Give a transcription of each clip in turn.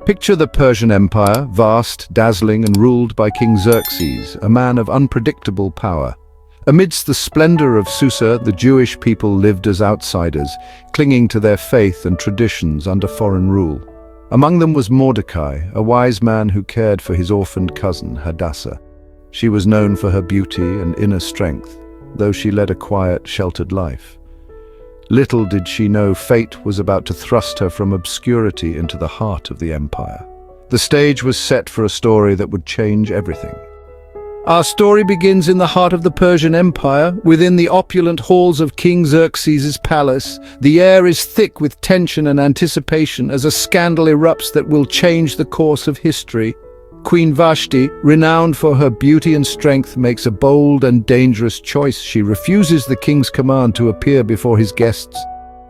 Picture the Persian Empire, vast, dazzling, and ruled by King Xerxes, a man of unpredictable power. Amidst the splendor of Susa, the Jewish people lived as outsiders, clinging to their faith and traditions under foreign rule. Among them was Mordecai, a wise man who cared for his orphaned cousin, Hadassah. She was known for her beauty and inner strength, though she led a quiet, sheltered life. Little did she know fate was about to thrust her from obscurity into the heart of the empire. The stage was set for a story that would change everything. Our story begins in the heart of the Persian Empire, within the opulent halls of King Xerxes' palace. The air is thick with tension and anticipation as a scandal erupts that will change the course of history. Queen Vashti, renowned for her beauty and strength, makes a bold and dangerous choice. She refuses the king's command to appear before his guests.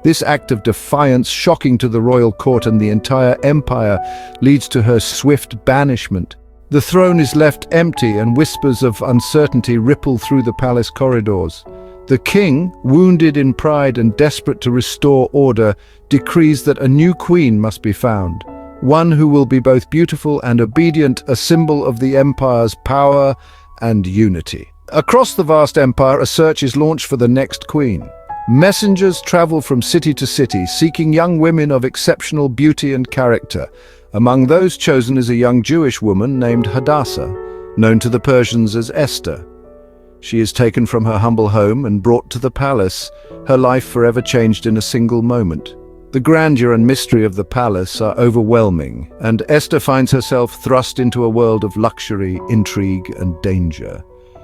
This act of defiance, shocking to the royal court and the entire empire, leads to her swift banishment. The throne is left empty and whispers of uncertainty ripple through the palace corridors. The king, wounded in pride and desperate to restore order, decrees that a new queen must be found. One who will be both beautiful and obedient, a symbol of the empire's power and unity. Across the vast empire, a search is launched for the next queen. Messengers travel from city to city, seeking young women of exceptional beauty and character. Among those chosen is a young Jewish woman named Hadassah, known to the Persians as Esther. She is taken from her humble home and brought to the palace, her life forever changed in a single moment. The grandeur and mystery of the palace are overwhelming, and Esther finds herself thrust into a world of luxury, intrigue, and danger.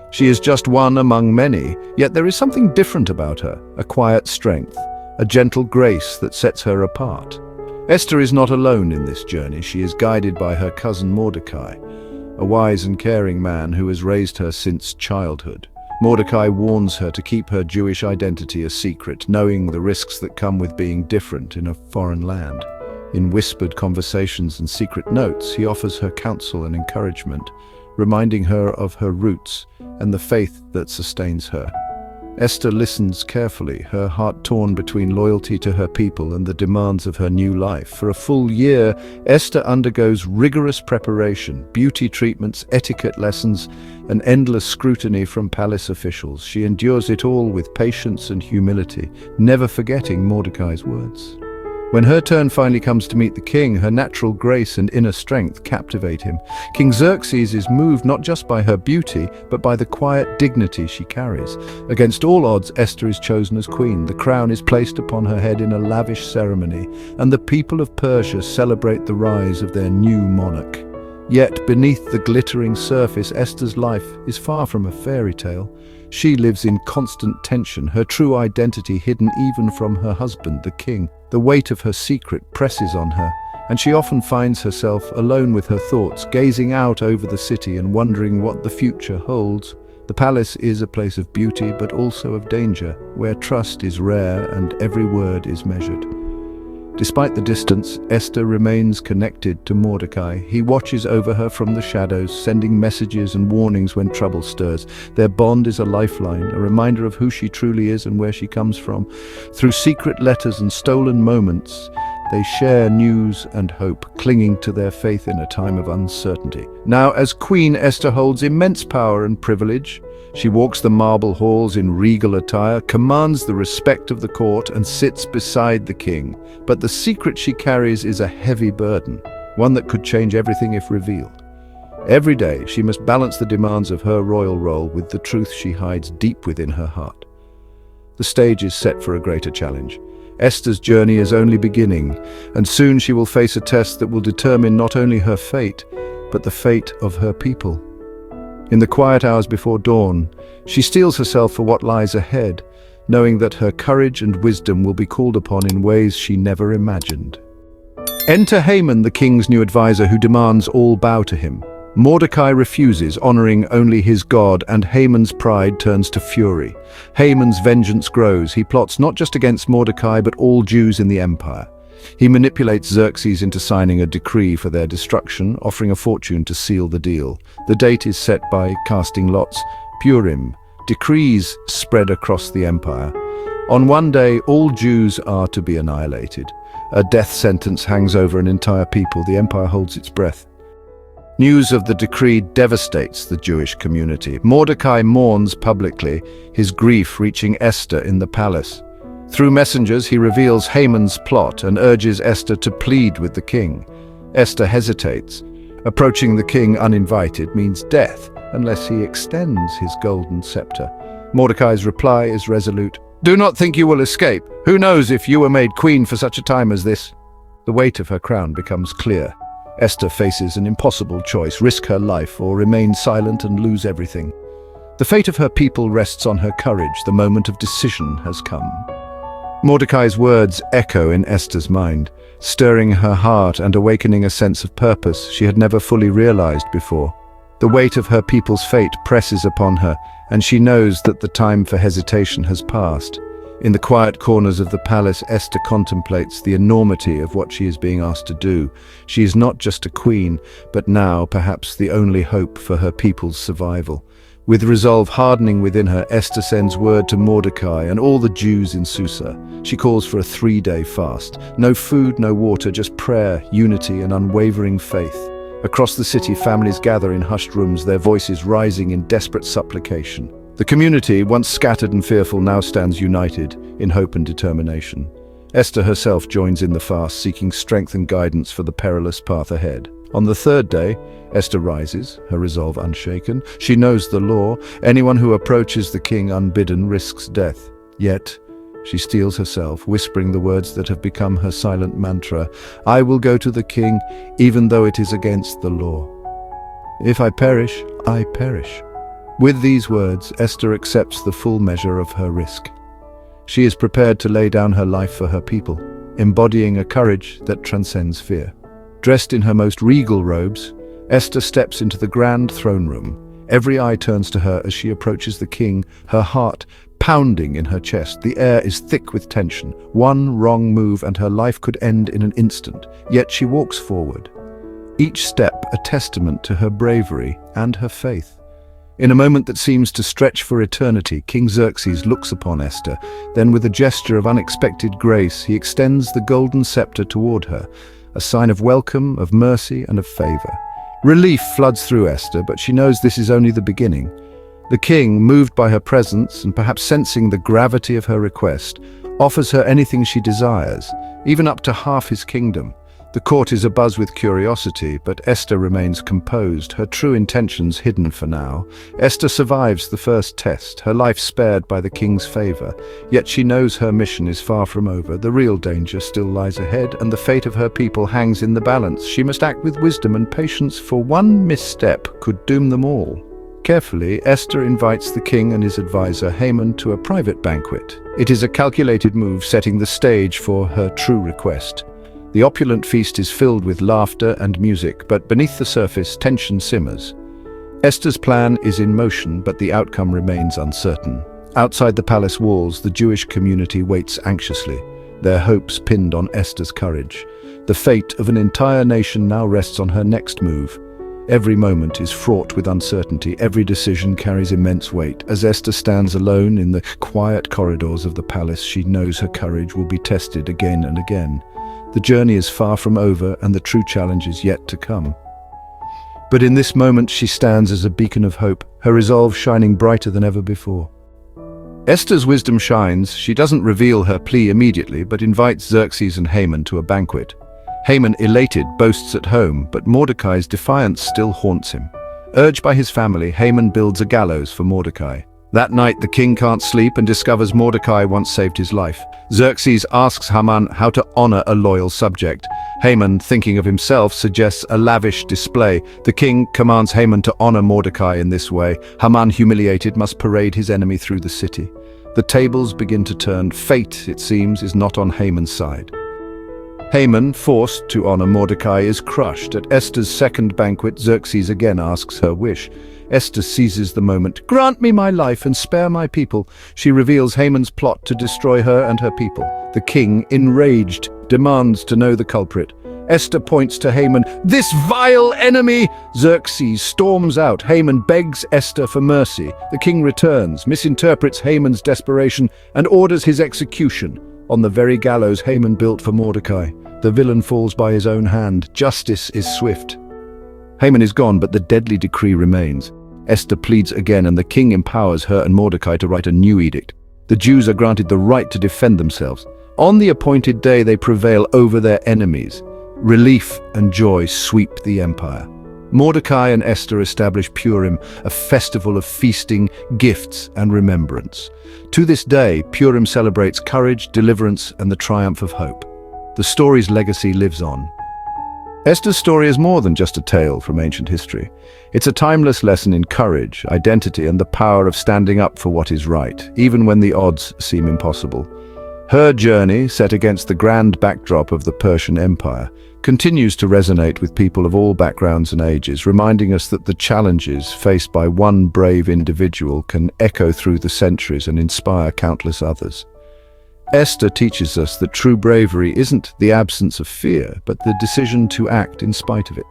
She is just one among many, yet there is something different about her, a quiet strength, a gentle grace that sets her apart. Esther is not alone in this journey. She is guided by her cousin Mordecai, a wise and caring man who has raised her since childhood. Mordecai warns her to keep her Jewish identity a secret, knowing the risks that come with being different in a foreign land. In whispered conversations and secret notes, he offers her counsel and encouragement, reminding her of her roots and the faith that sustains her. Esther listens carefully, her heart torn between loyalty to her people and the demands of her new life. For a full year, Esther undergoes rigorous preparation, beauty treatments, etiquette lessons, and endless scrutiny from palace officials. She endures it all with patience and humility, never forgetting Mordecai's words. When her turn finally comes to meet the king, her natural grace and inner strength captivate him. King Xerxes is moved not just by her beauty, but by the quiet dignity she carries. Against all odds, Esther is chosen as queen. The crown is placed upon her head in a lavish ceremony, and the people of Persia celebrate the rise of their new monarch. Yet, beneath the glittering surface, Esther's life is far from a fairy tale. She lives in constant tension, her true identity hidden even from her husband, the king. The weight of her secret presses on her, and she often finds herself alone with her thoughts, gazing out over the city and wondering what the future holds. The palace is a place of beauty, but also of danger, where trust is rare and every word is measured. Despite the distance, Esther remains connected to Mordecai. He watches over her from the shadows, sending messages and warnings when trouble stirs. Their bond is a lifeline, a reminder of who she truly is and where she comes from. Through secret letters and stolen moments, they share news and hope, clinging to their faith in a time of uncertainty. Now, as queen, Esther holds immense power and privilege. She walks the marble halls in regal attire, commands the respect of the court, and sits beside the king. But the secret she carries is a heavy burden, one that could change everything if revealed. Every day, she must balance the demands of her royal role with the truth she hides deep within her heart. The stage is set for a greater challenge. Esther's journey is only beginning, and soon she will face a test that will determine not only her fate, but the fate of her people. In the quiet hours before dawn, she steels herself for what lies ahead, knowing that her courage and wisdom will be called upon in ways she never imagined. Enter Haman, the king's new advisor, who demands all bow to him. Mordecai refuses, honoring only his God, and Haman's pride turns to fury. Haman's vengeance grows. He plots not just against Mordecai, but all Jews in the empire. He manipulates Xerxes into signing a decree for their destruction, offering a fortune to seal the deal. The date is set by casting lots, Purim. Decrees spread across the empire. On one day, all Jews are to be annihilated. A death sentence hangs over an entire people. The empire holds its breath. News of the decree devastates the Jewish community. Mordecai mourns publicly, his grief reaching Esther in the palace. Through messengers, he reveals Haman's plot and urges Esther to plead with the king. Esther hesitates. Approaching the king uninvited means death, unless he extends his golden scepter. Mordecai's reply is resolute. "Do not think you will escape. Who knows if you were made queen for such a time as this?" The weight of her crown becomes clear. Esther faces an impossible choice: risk her life or remain silent and lose everything. The fate of her people rests on her courage. The moment of decision has come. Mordecai's words echo in Esther's mind, stirring her heart and awakening a sense of purpose she had never fully realized before. The weight of her people's fate presses upon her, and she knows that the time for hesitation has passed. In the quiet corners of the palace, Esther contemplates the enormity of what she is being asked to do. She is not just a queen, but now perhaps the only hope for her people's survival. With resolve hardening within her, Esther sends word to Mordecai and all the Jews in Susa. She calls for a 3-day fast. No food, no water, just prayer, unity, and unwavering faith. Across the city, families gather in hushed rooms, their voices rising in desperate supplication. The community, once scattered and fearful, now stands united in hope and determination. Esther herself joins in the fast, seeking strength and guidance for the perilous path ahead. On the 3rd day, Esther rises, her resolve unshaken. She knows the law. Anyone who approaches the king unbidden risks death. Yet, she steels herself, whispering the words that have become her silent mantra. "I will go to the king, even though it is against the law. If I perish, I perish." With these words, Esther accepts the full measure of her risk. She is prepared to lay down her life for her people, embodying a courage that transcends fear. Dressed in her most regal robes, Esther steps into the grand throne room. Every eye turns to her as she approaches the king, her heart pounding in her chest. The air is thick with tension. One wrong move and her life could end in an instant. Yet she walks forward, each step a testament to her bravery and her faith. In a moment that seems to stretch for eternity, King Xerxes looks upon Esther. Then with a gesture of unexpected grace, he extends the golden scepter toward her, a sign of welcome, of mercy, and of favor. Relief floods through Esther, but she knows this is only the beginning. The king, moved by her presence and perhaps sensing the gravity of her request, offers her anything she desires, even up to half his kingdom. The court is abuzz with curiosity, but Esther remains composed, her true intentions hidden for now. Esther survives the first test, her life spared by the king's favor. Yet she knows her mission is far from over. The real danger still lies ahead, and the fate of her people hangs in the balance. She must act with wisdom and patience, for one misstep could doom them all. Carefully, Esther invites the king and his advisor Haman to a private banquet. It is a calculated move, setting the stage for her true request. The opulent feast is filled with laughter and music, but beneath the surface, tension simmers. Esther's plan is in motion, but the outcome remains uncertain. Outside the palace walls, the Jewish community waits anxiously, their hopes pinned on Esther's courage. The fate of an entire nation now rests on her next move. Every moment is fraught with uncertainty. Every decision carries immense weight. As Esther stands alone in the quiet corridors of the palace, she knows her courage will be tested again and again. The journey is far from over, and the true challenge is yet to come. But in this moment she stands as a beacon of hope, her resolve shining brighter than ever before. Esther's wisdom shines. She doesn't reveal her plea immediately, but invites Xerxes and Haman to a banquet. Haman, elated, boasts at home, but Mordecai's defiance still haunts him. Urged by his family, Haman builds a gallows for Mordecai. That night, the king can't sleep and discovers Mordecai once saved his life. Xerxes asks Haman how to honor a loyal subject. Haman, thinking of himself, suggests a lavish display. The king commands Haman to honor Mordecai in this way. Haman, humiliated, must parade his enemy through the city. The tables begin to turn. Fate, it seems, is not on Haman's side. Haman, forced to honor Mordecai, is crushed. At Esther's second banquet, Xerxes again asks her wish. Esther seizes the moment. "Grant me my life and spare my people." She reveals Haman's plot to destroy her and her people. The king, enraged, demands to know the culprit. Esther points to Haman. "This vile enemy!" Xerxes storms out. Haman begs Esther for mercy. The king returns, misinterprets Haman's desperation, and orders his execution on the very gallows Haman built for Mordecai. The villain falls by his own hand. Justice is swift. Haman is gone, but the deadly decree remains. Esther pleads again, and the king empowers her and Mordecai to write a new edict. The Jews are granted the right to defend themselves. On the appointed day, they prevail over their enemies. Relief and joy sweep the empire. Mordecai and Esther establish Purim, a festival of feasting, gifts, and remembrance. To this day, Purim celebrates courage, deliverance, and the triumph of hope. The story's legacy lives on. Esther's story is more than just a tale from ancient history. It's a timeless lesson in courage, identity, and the power of standing up for what is right, even when the odds seem impossible. Her journey, set against the grand backdrop of the Persian Empire, continues to resonate with people of all backgrounds and ages, reminding us that the challenges faced by one brave individual can echo through the centuries and inspire countless others. Esther teaches us that true bravery isn't the absence of fear, but the decision to act in spite of it.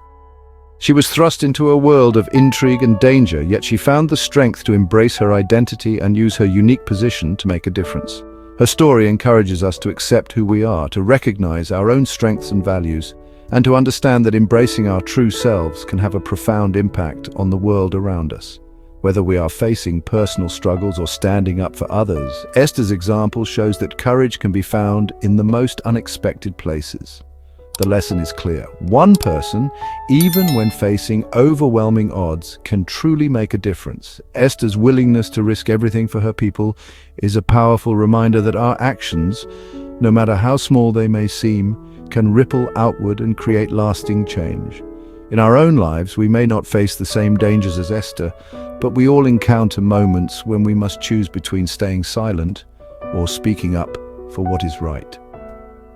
She was thrust into a world of intrigue and danger, yet she found the strength to embrace her identity and use her unique position to make a difference. Her story encourages us to accept who we are, to recognize our own strengths and values, and to understand that embracing our true selves can have a profound impact on the world around us. Whether we are facing personal struggles or standing up for others, Esther's example shows that courage can be found in the most unexpected places. The lesson is clear. One person, even when facing overwhelming odds, can truly make a difference. Esther's willingness to risk everything for her people is a powerful reminder that our actions, no matter how small they may seem, can ripple outward and create lasting change. In our own lives, we may not face the same dangers as Esther, but we all encounter moments when we must choose between staying silent or speaking up for what is right.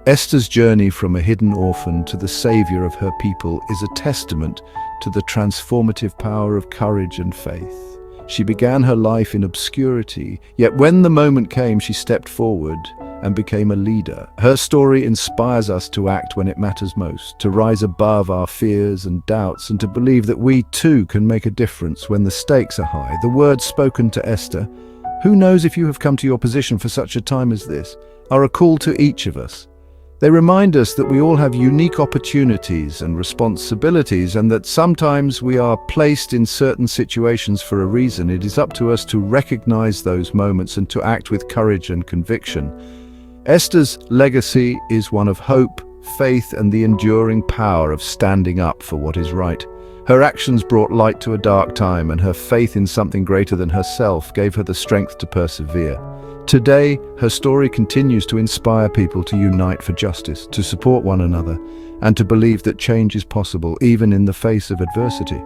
Esther's journey from a hidden orphan to the savior of her people is a testament to the transformative power of courage and faith. She began her life in obscurity, yet when the moment came, she stepped forward and became a leader. Her story inspires us to act when it matters most, to rise above our fears and doubts, and to believe that we too can make a difference when the stakes are high. The words spoken to Esther, "Who knows if you have come to your position for such a time as this?" are a call to each of us. They remind us that we all have unique opportunities and responsibilities, and that sometimes we are placed in certain situations for a reason. It is up to us to recognize those moments and to act with courage and conviction. Esther's legacy is one of hope, faith, and the enduring power of standing up for what is right. Her actions brought light to a dark time, and her faith in something greater than herself gave her the strength to persevere. Today, her story continues to inspire people to unite for justice, to support one another, and to believe that change is possible even in the face of adversity.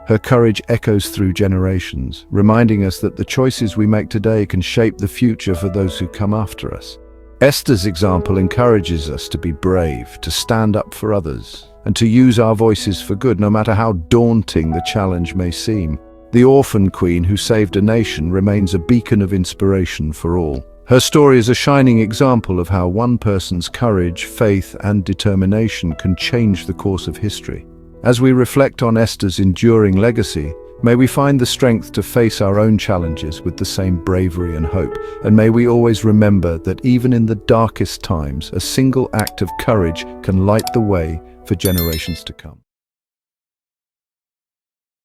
Her courage echoes through generations, reminding us that the choices we make today can shape the future for those who come after us. Esther's example encourages us to be brave, to stand up for others, and to use our voices for good, no matter how daunting the challenge may seem. The orphan queen who saved a nation remains a beacon of inspiration for all. Her story is a shining example of how one person's courage, faith, and determination can change the course of history. As we reflect on Esther's enduring legacy, may we find the strength to face our own challenges with the same bravery and hope. And may we always remember that even in the darkest times, a single act of courage can light the way for generations to come.